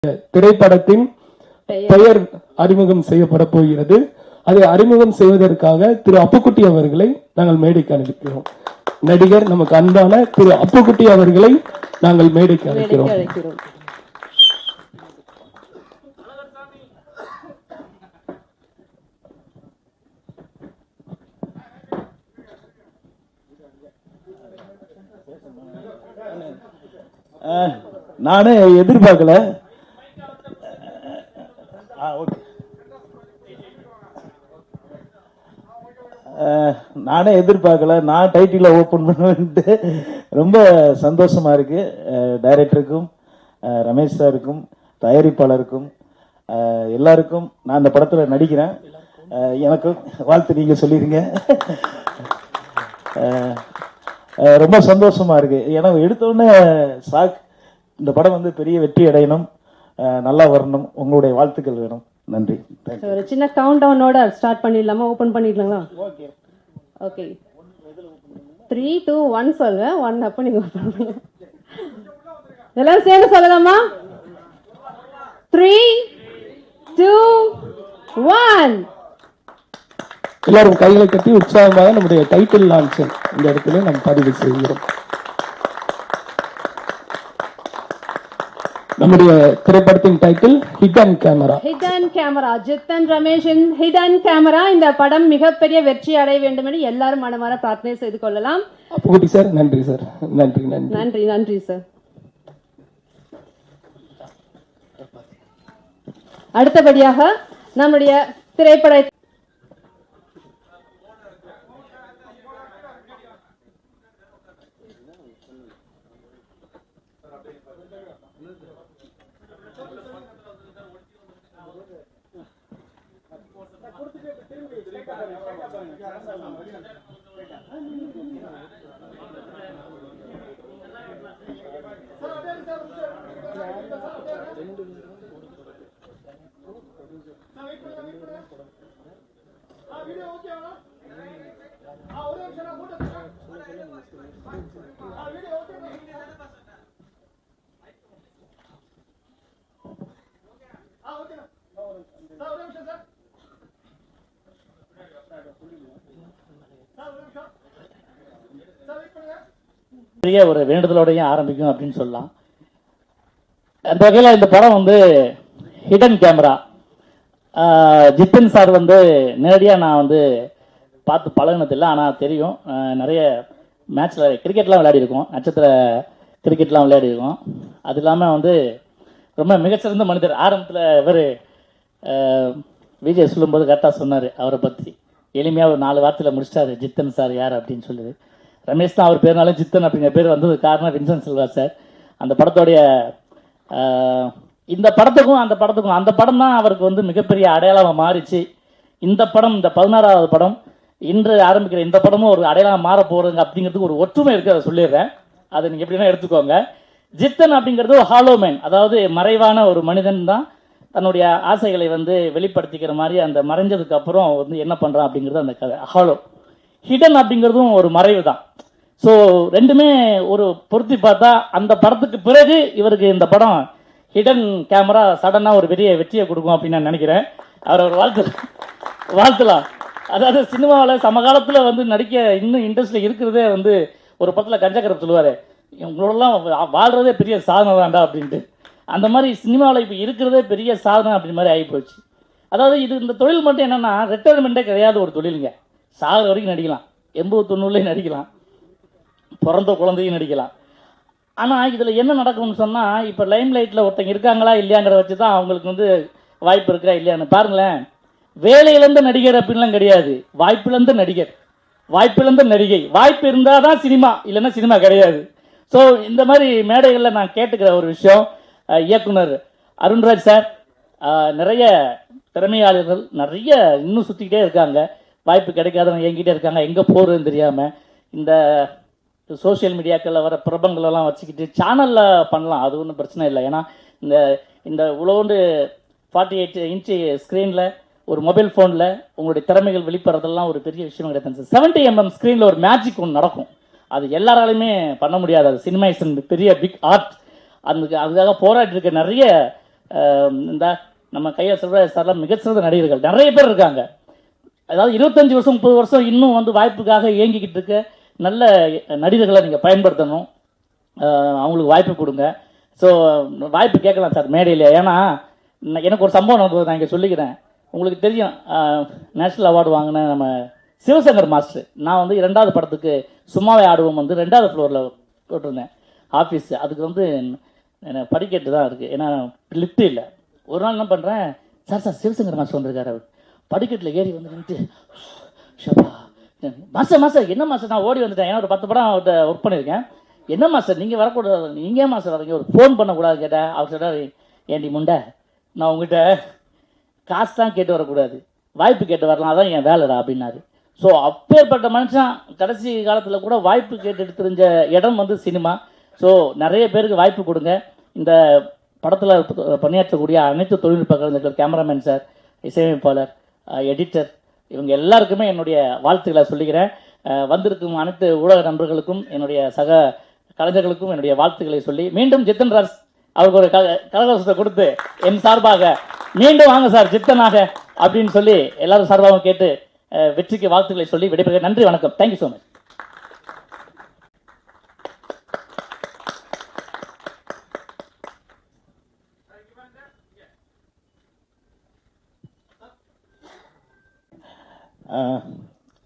திரைப்படத்தின் பெயர் அறிமுகம் செய்யப்பட போகிறது. அதை அறிமுகம் செய்வதற்காக திரு அப்புக்குட்டி அவர்களை நாங்கள் மேடைக்கு அனுப்பிக்கிறோம். நடிகர் நமக்கு அன்பான திரு அப்புக்குட்டி அவர்களை நாங்கள் மேடைக்கு அழைக்கிறோம். நானே எதிர்பார்க்கல. நான் டைட்டில ஓபன் பண்ணுவேன்ட்டு ரொம்ப சந்தோஷமா இருக்கு. டைரக்டருக்கும் ரமேஷ் சாருக்கும் தயாரிப்பாளருக்கும் எல்லாருக்கும் நான் இந்த படத்துல நடிக்கிறேன். எனக்கும் வாழ்த்து நீங்க சொல்லிருங்க. ரொம்ப சந்தோஷமா இருக்கு. எனக்கு எடுத்த உடனே சாக் இந்த படம் வந்து பெரிய வெற்றி அடையணும், நல்லா வரணும். உங்களுடைய வாழ்த்துக்கள் வேணும். நன்றி. ஒரு சின்ன கவுண்ட் டவுனோட ஸ்டார்ட் பண்ணிடலாமா? ஓபன் பண்ணிடலாங்களா? Okay okay. 3 2 1 சொல்லுங்க. 1 அப்ப நீங்க ஓபன் பண்ணுங்க. எல்லாரும் சேர்ந்து சொல்லலாமா? 3 2 1. எல்லாரும் கைகளை கட்டி உற்சாகமாக நம்முடைய டைட்டில் லான்ச் இந்த இடத்துல நாம் பதிவு செய்கிறோம். நம்முடைய திரைப்படத்தின் title hidden camera. Hidden camera, Jithan ரமேஷின் ஹிடன் கேமரா. இந்த படம் மிகப்பெரிய வெற்றி அடைய வேண்டும் என்று எல்லாரும் மனமார பிரார்த்தனை செய்து கொள்ளலாம். அப்புக்குட்டி சார், நன்றி சார். நன்றி நன்றி நன்றி நன்றி சார். அடுத்தபடியாக நம்முடைய திரைப்பட ஒரு வேண்டுதலோடையும் ஆரம்பிக்கும் அப்படின்னு சொல்லலாம். அந்த வகையில் இந்த படம் வந்து ஹிடன் கேமரா. ஜித்தன் சார் வந்து நேரடியாக நான் வந்து பார்த்து பழகினதில்லை, ஆனால் தெரியும். நிறைய மேட்ச்சில் கிரிக்கெட்லாம் விளையாடி இருக்கோம், நட்சத்திர கிரிக்கெட்லாம் விளையாடி இருக்கோம். அது இல்லாமல் வந்து ரொம்ப மிகச்சிறந்த மனிதர். ஆரம்பத்தில் இவர் விஜய் சொல்லும்போது கரெக்டாக சொன்னார். அவரை பற்றி எளிமையாக ஒரு 4 வார்த்தையில் முடிச்சிட்டாரு, ஜித்தன் சார் யார் அப்படின்னு சொல்லுது. ரமேஷ் தான் அவர் பேர்னாலும் ஜித்தன் அப்படிங்கிற பேர் வந்தது காரணம் வின்சென்ட் சில்வா சார். அந்த படத்தோடைய இந்த படத்துக்கும் அந்த படம் தான் அவருக்கு வந்து மிகப்பெரிய அடையாளமாக மாறிச்சு. இந்த படம், இந்த 16வது படம், இன்று ஆரம்பிக்கிற இந்த படமும் ஒரு அடையாளம் மாற போகிறதுங்க அப்படிங்கிறதுக்கு ஒரு ஒற்றுமை இருக்குது. அதை சொல்லிடுறேன், அதை நீங்கள் எப்படின்னா எடுத்துக்கோங்க. ஜித்தன் அப்படிங்கிறது ஒரு ஹாலோமேன், அதாவது மறைவான ஒரு மனிதன் தான் தன்னுடைய ஆசைகளை வந்து வெளிப்படுத்திக்கிற மாதிரி. அந்த மறைஞ்சதுக்கு அப்புறம் வந்து என்ன பண்ணுறான் அப்படிங்கிறது அந்த கதை. ஹாலோ. ஹிடன் அப்படிங்கிறதும் ஒரு மறைவு தான். ஸோ ரெண்டுமே ஒரு பொருத்தி பார்த்தா அந்த படத்துக்கு பிறகு இவருக்கு இந்த படம் ஹிடன் கேமரா சடனாக ஒரு பெரிய வெற்றியை கொடுக்கும் அப்படின்னு நான் நினைக்கிறேன். அவர் ஒரு வாழ்த்தலாம். அதாவது சினிமாவில் சமகாலத்தில் வந்து நடிக்க இன்னும் இண்டஸ்ட்ரியில் இருக்கிறதே வந்து ஒரு படத்தில் கஞ்சக்கரப் சொல்லுவார், உங்களோடலாம் வாழ்கிறதே பெரிய சாதனை தான்டா அப்படின்ட்டு. அந்த மாதிரி சினிமாவில் இப்போ இருக்கிறதே பெரிய சாதனை அப்படி மாதிரி ஆகி போச்சு. அதாவது இந்த தொழில் மட்டும் என்னென்னா ரிட்டையர்மெண்ட்டே கிடையாது ஒரு தொழிலுங்க. சாகிற வரைக்கும் நடிக்கலாம், 80-90 நடிக்கலாம், பிறந்த குழந்தையும் நடிக்கலாம். ஆனால் இதில் என்ன நடக்கும்னு சொன்னால், இப்போ லைம் லைட்டில் ஒருத்தங்க இருக்காங்களா இல்லையாங்கிற வச்சு தான் அவங்களுக்கு வந்து வாய்ப்பு இருக்கா இல்லையான்னு பாருங்களேன். வேலையிலேருந்து நடிகர் அப்படின்லாம் கிடையாது, வாய்ப்பிலேருந்து நடிகர், வாய்ப்பிலேருந்து நடிகை. வாய்ப்பு இருந்தால் தான் சினிமா, இல்லைன்னா சினிமா கிடையாது. ஸோ இந்த மாதிரி மேடைகளில் நான் கேட்டுக்கிற ஒரு விஷயம், இயக்குனர் அருண்ராஜ் சார், நிறைய திறமையாளர்கள் நிறைய இன்னும் சுற்றிக்கிட்டே இருக்காங்க, வாய்ப்பு கிடைக்காதவங்க என்கிட்டே இருக்காங்க, எங்கே போகிறதுன்னு தெரியாமல். இந்த சோசியல் மீடியாக்களில் வர பிரபங்களெல்லாம் வச்சுக்கிட்டு சேனலில் பண்ணலாம், அது ஒன்றும் பிரச்சனை இல்லை. ஏன்னா இந்த உழவுண்டு 48 இன்ச்சு ஸ்க்ரீனில் ஒரு மொபைல் ஃபோனில் உங்களுடைய திறமைகள் வெளிப்படுறதெல்லாம் ஒரு பெரிய விஷயம் கிடையாது. 70mm ஸ்க்ரீனில் ஒரு மேஜிக் ஒன்று நடக்கும், அது எல்லாராலையுமே பண்ண முடியாது. அது சினிமைசன் பெரிய பிக் ஆர்ட். அதுக்காக போராடி இருக்க நிறைய இந்த நம்ம கையில் செல்வராஜ் சார்லாம் மிகச்சிறந்த நடிகர்கள் நிறைய பேர் இருக்காங்க. அதாவது 25 வருஷம் 30 வருஷம் இன்னும் வந்து வாய்ப்புக்காக இயங்கிக்கிட்டு இருக்க நல்ல நடிகர்களை நீங்கள் பயன்படுத்தணும். அவங்களுக்கு வாய்ப்பு கொடுங்க. ஸோ வாய்ப்பு கேட்கலாம் சார் மேடையில். ஏன்னா எனக்கு ஒரு சம்பவம் நடந்தது, நான் இங்கே சொல்லிக்கிறேன். உங்களுக்கு தெரியும், நேஷ்னல் அவார்டு வாங்கின நம்ம சிவசங்கர் மாஸ்டர், நான் வந்து 2வது படத்துக்கு சும்மாவே ஆடுவோம் வந்து 2வது ஃப்ளோரில் போட்டிருந்தேன் ஆஃபீஸ். அதுக்கு வந்து படிக்கட்டு தான் இருக்குது, ஏன்னா லிஃப்ட் இல்லை. ஒரு நாள் என்ன பண்ணுறேன், சார் சிவசங்கர் மாஸ்டர் வந்திருக்காரு. அவர் படிக்கட்டில் ஏறி வந்து நின்று, ஷபா மாஸ்டர் என்ன மாஸ்டர், நான் ஓடி வந்துட்டேன். ஏன்னா ஒரு 10 படம் அவர்கிட்ட ஒர்க் பண்ணியிருக்கேன். என்ன மாஸ்டர் நீங்கள் வரக்கூடாது, நீங்கள் ஏன் மாஸ்டர் வரீங்க, ஒரு ஃபோன் பண்ணக்கூடாது கேட்டேன். அவர் சொல்கிறார், ஏண்டி முண்டை, நான் உங்கள்கிட்ட காசு தான் கேட்டு வரக்கூடாது, வாய்ப்பு கேட்டு வரலாம், அதான் என் வேலைடா அப்படின்னாரு. ஸோ அப்பேற்பட்ட மனுஷன் கடைசி காலத்தில் கூட வாய்ப்பு கேட்டுட்டு தெரிஞ்ச இடம் வந்து சினிமா. ஸோ நிறைய பேருக்கு வாய்ப்பு கொடுங்க. இந்த படத்தில் பணியாற்றக்கூடிய அனைத்து தொழில்நுட்ப கலைஞர்கள், கேமராமேன் சார், இசையமைப்பாளர், எடிட்டர், இவங்க எல்லாருக்குமே என்னுடைய வாழ்த்துக்களை சொல்லிக்கிறேன். வந்திருக்கும் அனைத்து ஊடக நண்பர்களுக்கும், என்னுடைய சக கலைஞர்களுக்கும் என்னுடைய வாழ்த்துக்களை சொல்லி, மீண்டும் ஜித்தன் ராஜ் அவருக்கு ஒரு கரகோஷத்தை கொடுத்து என் சார்பாக மீண்டும் வாங்க சார் ஜித்தனாக அப்படின்னு சொல்லி எல்லாரும் சார்பாகவும் கேட்டு வெற்றிக்கு வாழ்த்துக்களை சொல்லி விடைபெறுகிறேன். நன்றி, வணக்கம். Thank you so much.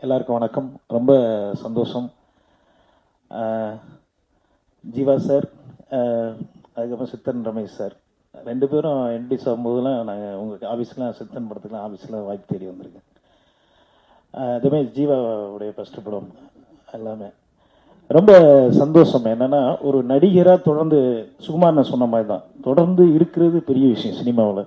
எல்லாருக்கும் வணக்கம். ரொம்ப சந்தோஷம். ஜீவா சார், அதுக்கப்புறம் சித்தன் ரமேஷ் சார் 2 பேரும் என்டிஸ் ஆகும்போதெல்லாம் நாங்கள் உங்கள் ஆஃபீஸ்லாம் சித்தன் படத்துக்குலாம் ஆஃபீஸில் வாய்ப்பு தேடி வந்திருக்கேன். அதுவுமே ஜீவாவுடைய ஃபஸ்ட்டு படம் எல்லாமே ரொம்ப சந்தோஷம். என்னென்னா ஒரு நடிகராக தொடர்ந்து சுகுமாரனை சொன்ன மாதிரி தான் தொடர்ந்து இருக்கிறது பெரிய விஷயம் சினிமாவில்.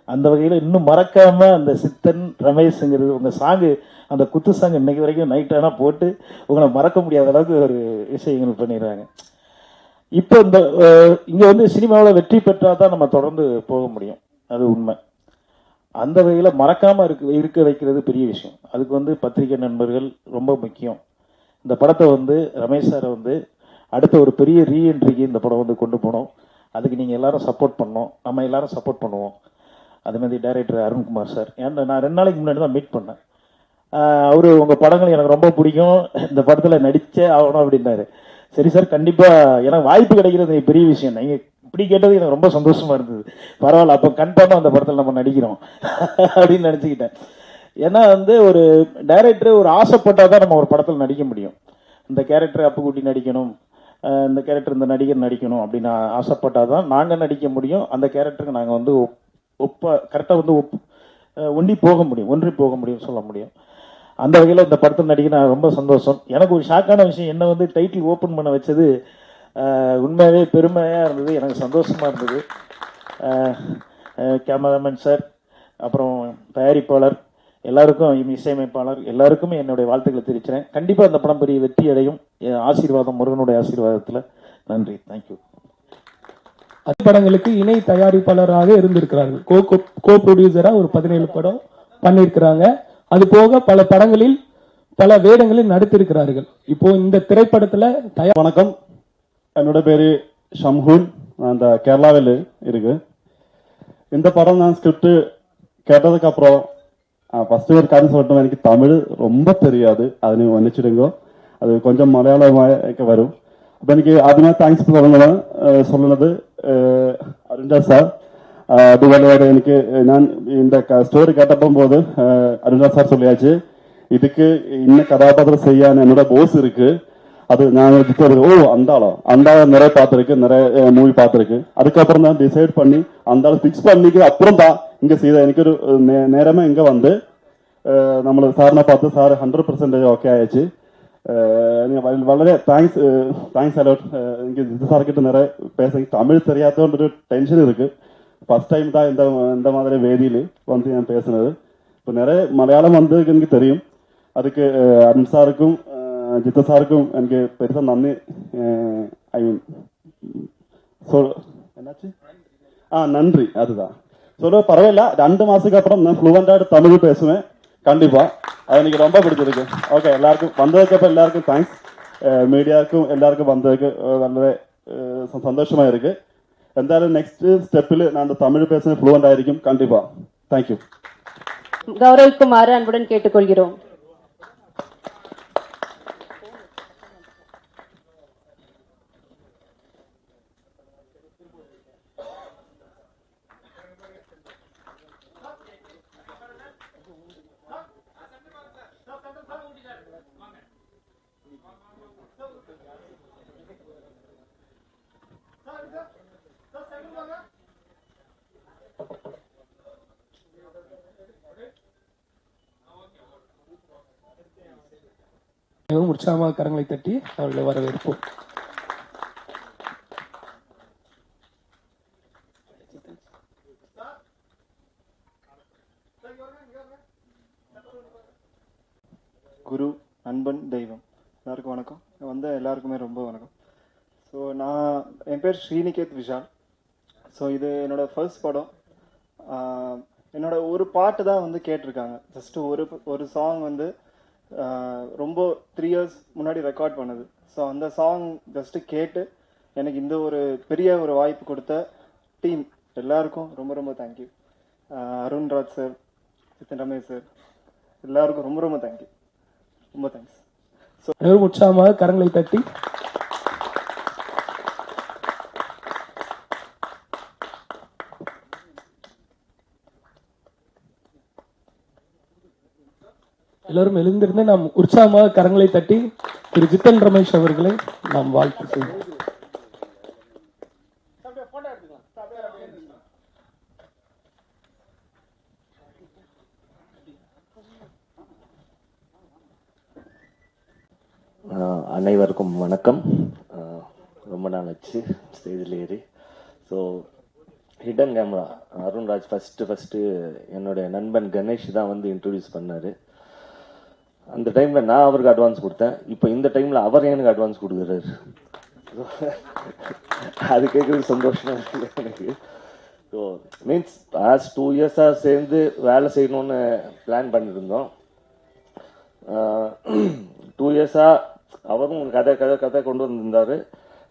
அந்த வகையில் இன்னும் மறக்காமல் அந்த சித்தன் ரமேஷுங்கிறது உங்கள் சாங்கு, அந்த குத்து சாங் இன்னைக்கு வரைக்கும் நைட்டானா போட்டு உங்களை மறக்க முடியாத அளவுக்கு ஒரு விஷயங்கள் பண்ணிடுறாங்க. இப்போ இந்த இங்கே வந்து சினிமாவில் வெற்றி பெற்றால் தான் நம்ம தொடர்ந்து போக முடியும், அது உண்மை. அந்த வகையில் மறக்காமல் இருக்க வைக்கிறது பெரிய விஷயம். அதுக்கு வந்து பத்திரிகை நண்பர்கள் ரொம்ப முக்கியம். இந்த படத்தை வந்து ரமேஷ் சாரை வந்து அடுத்த ஒரு பெரிய ரீஎன்ட்ரிக்கு இந்த படம் வந்து கொண்டு போனோம். அதுக்கு நீங்கள் எல்லாரும் சப்போர்ட் பண்ணோம், நம்ம எல்லாரும் சப்போர்ட் பண்ணுவோம். அதுமாதிரி டைரக்டர் அருண்குமார் சார், ஏன்னா நான் 2 நாளைக்கு முன்னாடி தான் மீட் பண்ணேன். அவர் உங்கள் படங்கள் எனக்கு ரொம்ப பிடிக்கும், இந்த படத்தில் நடித்தே ஆகணும் அப்படின்னாரு. சரி சார், கண்டிப்பாக எனக்கு வாய்ப்பு கிடைக்கிறது பெரிய விஷயம். நீங்கள் இப்படி கேட்டது எனக்கு ரொம்ப சந்தோஷமாக இருந்தது. பரவாயில்ல, அப்போ கன்ஃபார்மாக அந்த படத்தில் நம்ம நடிக்கிறோம் அப்படின்னு நினச்சிக்கிட்டேன். ஏன்னா வந்து ஒரு டைரக்டர் ஒரு ஆசைப்பட்டால் தான் நம்ம ஒரு படத்தில் நடிக்க முடியும். இந்த கேரக்டர் அப்புக்குட்டி நடிக்கணும், இந்த கேரக்டர் இந்த நடிகர் நடிக்கணும் அப்படின்னு ஆசைப்பட்டால் தான் நாங்கள் நடிக்க முடியும். அந்த கேரக்டருக்கு நாங்கள் வந்து கரெக்டாக வந்து ஒன்றி போக முடியும் சொல்ல முடியும். அந்த வகையில் இந்த படத்தில் நடிக்க நான் ரொம்ப சந்தோஷம். எனக்கு ஒரு ஷாக்கான விஷயம், என்ன வந்து டைட்டில் ஓப்பன் பண்ண வச்சது உண்மையாகவே பெருமையாக இருந்தது, எனக்கு சந்தோஷமாக இருந்தது. கேமராமேன் சார், அப்புறம் தயாரிப்பாளர் எல்லாருக்கும், இசையமைப்பாளர் எல்லாருக்குமே என்னுடைய வாழ்த்துக்களை தெரிவிக்கிறேன். கண்டிப்பாக இந்த படம் பெரிய வெற்றி அடையும். ஆசீர்வாதம், முருகனுடைய ஆசீர்வாதத்தில். நன்றி, தேங்க்யூ. படங்களுக்கு இணை தயாரிப்பாளராக இருந்திருக்கிறார்கள். கோ ப்ரொடியூசரா ஒரு 17 படம் பண்ணியிருக்கிறாங்க. அது போக பல படங்களில் பல வேடங்களில் நடித்திருக்கிறார்கள். இப்போ இந்த திரைப்படத்துல வணக்கம், என்னோட பேரு ஷம்ஹூன், நான் இந்த கேரளாவில் இருக்கு. இந்த படம் நான் ஸ்கிரிப்ட் கேட்டதுக்கு அப்புறம் ஃபர்ஸ்ட் ஒரு காரணம் சொல்லட்டும், எனக்கு தமிழ் ரொம்ப தெரியாது, அது நீங்க மன்னிச்சிடுங்க. அது கொஞ்சம் மலையாளமாக வரும். அப்போ எனக்கு ஆദ്യമേ താങ്ക്സ് சொல்லுന്നത് അരുൺരാ സാർ. അതുപോലെ എനിക്ക് ഞാൻ இந்த ஸ்டோரி கேட்டப்போ போது அருண்ரா சார் சொல்லியாச்சு, இதுக்கு இன்ன கதாபாத்திரம் செய்ய என்னோட போஸ் இருக்கு. அது நான் ஓ அந்த ஆளை நிறைய பார்த்துருக்கு, நிறைய மூவி பார்த்துருக்கு. அதுக்கப்புறம் தான் டிசைட் பண்ணி அந்த ஆளை ஃபிக்ஸ் பண்ணிக்கு அப்புறம் தான் இங்கே செய்த எனക്കൊരു நேரமே இங்கே வந்து നമ്മൾ സാറിനെ பார்த்து சார் 100% ஓகே ஆயிடுச்சு. വളരെ தேங்க்ஸ் அலோட். எனக்கு இது சார்கிட்ட நிறைய பேச தமிழ் தெரியாதோன்ற ஒரு டென்ஷன் இருக்கு. ஃபர்ஸ்ட் டைம் தான் இந்த மாதிரி வேதியில் வந்து நான் பேசுனது. இப்போ நிறைய மலையாளம் வந்து எனக்கு தெரியும். அதுக்கு அருண் சாருக்கும் ஜித்த சாருக்கும் எனக்கு பெருசாக நன்றி. ஐ மீன் என்னாச்சு நன்றி. அதுதான் சொல்ல பரவாயில்ல. 2 மாதத்துக்கு அப்புறம் நான் ஃப்ளூவெண்டாக தமிழ் பேசுவேன் கண்டிப்பா. அது எனக்கு ரொம்ப பிடிச்சிருக்கு. ஓகே, எல்லாருக்கும் வந்ததுக்கு அப்புறம் எல்லாருக்கும் தேங்க்ஸ். மீடியாவுக்கும் எல்லாருக்கும் வந்ததுக்கு വളരെ சந்தோஷமா இருக்கு. എന്തായാലും നെക്സ്റ്റ് സ്റ്റെപ്പിൽ ഞാൻ തമിഴ് പേഴ്സണൽ ഫ്ലുവൻ്റ് ആയിരിക്കും കണ്ടിപ്പാ. Thank you. கௌரவிக்குமாறு அன்புடன் கேட்டுக்கொள்கிறோம். மிகவும் உற்சாகமாக கரங்களை தட்டி அவர்களை வரவேற்போம். குரு, நண்பன், தெய்வம் எல்லாருக்கும் வணக்கம். வந்த எல்லாருக்குமே ரொம்ப வணக்கம். ஸோ என் பேர் ஸ்ரீநிகேத் விஷால். ஸோ இது என்னோட ஃபர்ஸ்ட் படம். என்னோட ஒரு பாட்டு தான் வந்து கேட்டிருக்காங்க. ஜஸ்ட்டு ஒரு சாங் வந்து ரொம்ப 3 years முன்னாடி ரெக்கார்ட் பண்ணது. ஸோ அந்த சாங் ஜஸ்ட்டு கேட்டு எனக்கு இந்த ஒரு பெரிய ஒரு வாய்ப்பு கொடுத்த டீம் எல்லாருக்கும் ரொம்ப ரொம்ப தேங்க்யூ. அருண்ராஜ் சார், சித்தன் ரமேஷ் சார், எல்லாருக்கும் ரொம்ப ரொம்ப தேங்க்யூ. ரொம்ப தேங்க்ஸ். மிகவும் உற்சாகமாக கரங்களை தட்டி எல்லோரும் எழுந்திருந்து நாம் உற்சாகமாக கரங்களை தட்டி திரு ஜித்தன் ரமேஷ் அவர்களை நாம் வாழ்த்து செய்வோம். அனைவருக்கும் வணக்கம். ரொம்ப நாள் ஆச்சு ஸ்டேஜில் ஏறி. So hidden camera Arunraj first என்னுடைய நண்பன் கணேஷ் தான் வந்து இன்ட்ரடியூஸ் பண்ணார். அந்த டைமில் நான் அவருக்கு அட்வான்ஸ் கொடுத்தேன். இப்போ இந்த டைமில் அவர் எனக்கு அட்வான்ஸ் கொடுக்குறாரு. அது கேட்குறதுக்கு சந்தோஷமாக இருக்குது எனக்கு. ஸோ மீன்ஸ் லாஸ்ட் 2 yearsஆக சேர்ந்து வேலை செய்யணும்னு பிளான் பண்ணியிருந்தோம். 2 yearsஆக அவரும் கதை கொண்டு வந்திருந்தார்.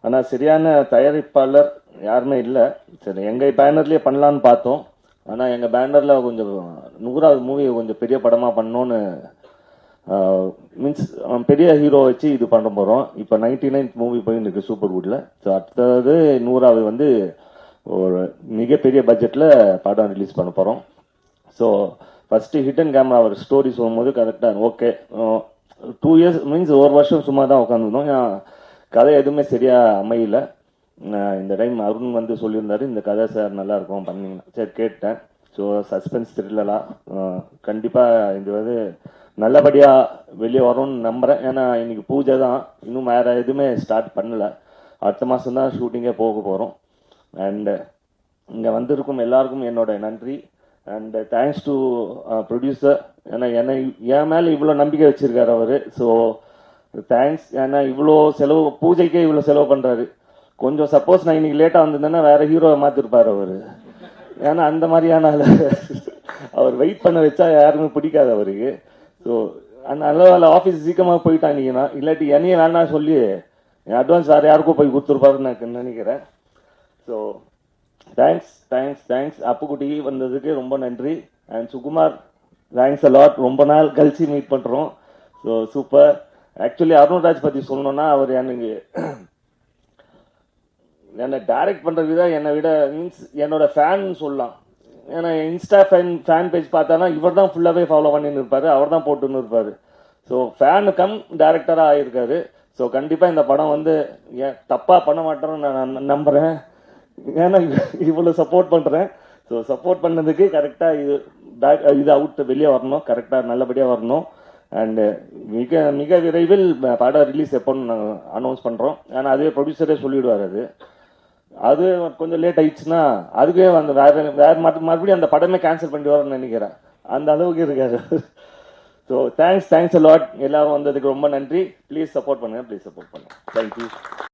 ஆனால் சரியான தயாரிப்பாளர் யாருமே இல்லை. சரி, எங்கள் பேனர்லேயே பண்ணலான்னு பார்த்தோம். ஆனால் எங்கள் பேனரில் கொஞ்சம் 100வது மூவி கொஞ்சம் பெரிய படமாக பண்ணோன்னு மீன்ஸ் பெரிய ஹீரோ வச்சு இது பண்ண போகிறோம். இப்போ 99th மூவி போயின்னு இருக்கு சூப்பர்வுட்டில். ஸோ அடுத்தது 100வது வந்து ஒரு மிகப்பெரிய பட்ஜெட்டில் படம் ரிலீஸ் பண்ண போகிறோம். ஸோ ஃபஸ்ட்டு ஹிடன் கேமரா அவர் ஸ்டோரி சொல்லும்போது கரெக்டாக ஓகே. 2 years மீன்ஸ் ஒரு வருஷம் சும்மா தான் உட்காந்துருந்தோம். கதை எதுவுமே சரியாக அமையல. இந்த டைம் அருண் வந்து சொல்லியிருந்தாரு, இந்த கதை சார் நல்லாயிருக்கும் பண்ணிங்கன்னா. சரி கேட்டேன். ஸோ சஸ்பென்ஸ் த்ரில்லராக கண்டிப்பாக இது வந்து நல்லபடியாக வெளியே வரும்னு நம்புகிறேன். ஏன்னா இன்னைக்கு பூஜை தான், இன்னும் வேறு எதுவுமே ஸ்டார்ட் பண்ணலை. அடுத்த மாதம் தான் ஷூட்டிங்கே போக போகிறோம். அண்டு இங்கே வந்திருக்கும் எல்லாருக்கும் என்னோட நன்றி. And thanks to producer. ஏன்னா என் மேலே இவ்வளோ நம்பிக்கை வச்சுருக்காரு அவர். So thanks. ஏன்னா இவ்வளோ செலவு, பூஜைக்கே இவ்வளோ செலவு பண்ணுறாரு. கொஞ்சம் சப்போஸ் நான் இன்னைக்கு லேட்டாக வந்திருந்தேன்னா வேறு ஹீரோவை மாற்றிருப்பார் அவர். ஏன்னா அந்த மாதிரியான அவர் வெயிட் பண்ண வச்சா யாருமே பிடிக்காது அவருக்கு. ஸோ நல்ல ஆஃபீஸ் சீக்கிரமாக போயிட்டாங்கன்னா, இல்லாட்டி என்னையே வேணாம் சொல்லி என் அட்வான்ஸ் வேறு யாருக்கும் போய் கொடுத்துருப்பாருன்னு நான் நினைக்கிறேன். So thanks. அப்புக்குட்டி வந்ததுக்கு ரொம்ப நன்றி. And Sukumar, thanks a lot. ரொம்ப நாள் கழிச்சு மீட் பண்ணுறோம். So super. ஆக்சுவலி அருண்ராஜ் பற்றி சொல்லணும்னா அவர் என்னை டைரக்ட் பண்ணுறது தான் என்னை விட மீன்ஸ் என்னோட ஃபேன் சொல்லலாம். ஏன்னா இன்ஸ்டா ஃபேன் பேஜ் பார்த்தானா இவர் தான் ஃபுல்லாகவே ஃபாலோ பண்ணின்னு இருப்பார், அவர் தான் போட்டுன்னு இருப்பார். ஸோ ஃபேனு கம் டைரக்டராக ஆகியிருக்காரு. ஸோ கண்டிப்பாக இந்த படம் வந்து தப்பாக பண்ண மாட்டேன்னு நான் நம்புகிறேன். ஏன்னா இவ்வளோ சப்போர்ட் பண்ணுறேன். ஸோ சப்போர்ட் பண்ணதுக்கு கரெக்டாக இது அவுட் வெளியே வரணும், கரெக்டாக நல்லபடியாக வரணும். அண்டு மிக விரைவில் படம் ரிலீஸ் எப்போன்னு நாங்கள் அனௌன்ஸ் பண்ணுறோம். ஏன்னா அதுவே ப்ரொடியூசரே சொல்லிவிடுவார். அது கொஞ்சம் லேட் ஆயிடுச்சுன்னா அதுவே அந்த வேறு மறுபடியும் அந்த படமே கேன்சல் பண்ணிட்டு வரேன்னு நினைக்கிறேன். அந்த அளவுக்கு இருக்காரு. So thanks a lot. எல்லாரும் வந்ததுக்கு ரொம்ப நன்றி. ப்ளீஸ் சப்போர்ட் பண்ணுங்கள். தேங்க்யூ.